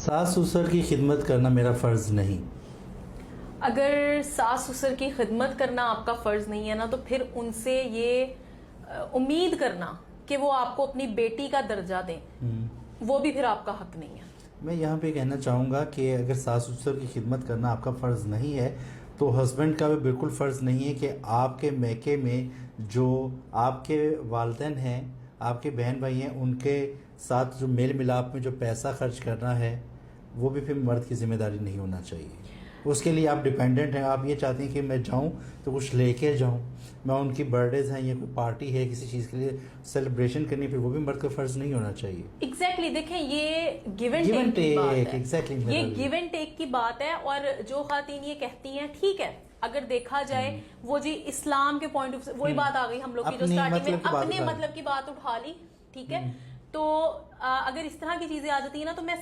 ساس سسر کی خدمت کرنا میرا فرض نہیں. اگر ساس سسر کی خدمت کرنا آپ کا فرض نہیں ہے نا، تو پھر ان سے یہ امید کرنا کہ وہ آپ کو اپنی بیٹی کا درجہ دیں، وہ بھی پھر آپ کا حق نہیں ہے. میں یہاں پہ کہنا چاہوں گا کہ اگر ساس سسر کی خدمت کرنا آپ کا فرض نہیں ہے تو ہسبینڈ کا بھی بالکل فرض نہیں ہے کہ آپ کے میکے میں جو آپ کے والدین ہیں، آپ کے بہن بھائی ہیں، ان کے ساتھ جو میل ملاپ میں جو پیسہ خرچ کرنا ہے وہ بھی پھر مرد کی ذمہ داری نہیں ہونا چاہیے. اس کے لیے آپ ڈیپینڈنٹ ہیں. آپ یہ چاہتے ہیں کہ میں جاؤں تو کچھ لے کے جاؤں، میں ان کی برتھ ڈیز ہیں یا کوئی پارٹی ہے کسی چیز کے لیے سیلیبریشن کرنی، پھر وہ بھی مرد کا فرض نہیں ہونا چاہیے. ایگزیکٹلی دیکھیں یہ گیو اینڈ ٹیک کی بات ہے. ایگزیکٹلی یہ گیو اینڈ ٹیک کی بات ہے. اور جو خواتین یہ کہتی ہیں ٹھیک ہے، اگر دیکھا جائے وہ جی اسلام کے پوائنٹ آف وہی بات آ گئی ہم لوگ کی جو اسٹارٹنگ میں اپنے مطلب کی بات اٹھا لی، ٹھیک ہے. تو اگر اس طرح کی چیزیں آ جاتی ہیں نا، تو میں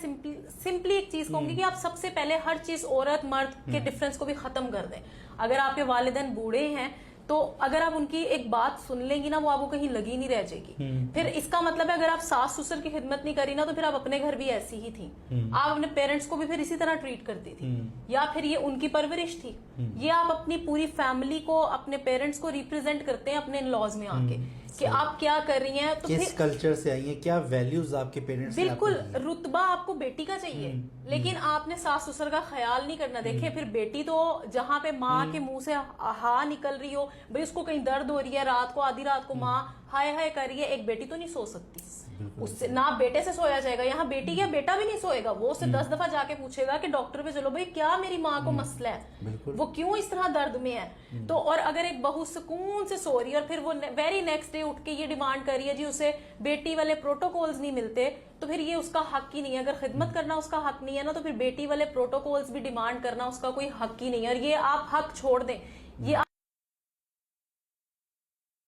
سمپلی ایک چیز کہوں گی کہ آپ سب سے پہلے ہر چیز عورت مرد کے ڈفرنس کو بھی ختم کر دیں. اگر آپ کے والدین بوڑھے ہیں تو اگر آپ ان کی ایک بات سن لیں گی نا، وہ آپ کو کہیں لگی نہیں رہ جائے گی. پھر اس کا مطلب ہے اگر آپ ساس سسر کی خدمت نہیں کری نا، تو پھر آپ اپنے گھر بھی ایسی ہی تھی. آپ اپنے پیرنٹس کو بھی پھر اسی طرح ٹریٹ کرتی تھی، یا پھر یہ ان کی پرورش تھی. یہ آپ اپنی پوری فیملی کو، اپنے پیرنٹس کو ریپرزینٹ کرتے ہیں اپنے ان لاز میں آ کے کہ آپ کیا کر رہی ہیں. تو کس کلچر سے آئی ہیں، کیا ویلیوز آپ کے پیرنٹس. بالکل رتبہ آپ کو بیٹی کا چاہیے، لیکن آپ نے ساس سسر کا خیال نہیں کرنا. دیکھیں پھر بیٹی تو جہاں پہ ماں کے منہ سے ہا نکل رہی ہو، بھئی اس کو کہیں درد ہو رہی ہے، رات کو آدھی رات کو ماں ہائے ہائے کر رہی ہے، ایک بیٹی تو نہیں سو سکتی. اس سے نہ بیٹے سے سویا جائے گا. یہاں بیٹی کیا بیٹا بھی نہیں سوئے گا. وہ اسے 10 دفعہ جا کے پوچھے گا کہ ڈاکٹر پہ چلو بھائی کیا میری ماں کو مسئلہ ہے، وہ کیوں اس طرح درد میں ہے. تو اور اگر ایک بہو سکون سے سو رہی ہے اور پھر وہ ویری نیکسٹ ڈے اٹھ کے یہ ڈیمانڈ کر رہی ہے جی اسے بیٹی والے پروٹوکولز نہیں ملتے، تو پھر یہ اس کا حق ہی نہیں ہے. اگر خدمت کرنا اس کا حق نہیں ہے نا، تو پھر بیٹی والے پروٹوکولز بھی ڈیمانڈ کرنا اس کا کوئی حق ہی نہیں ہے. اور یہ آپ حق چھوڑ دیں، یہ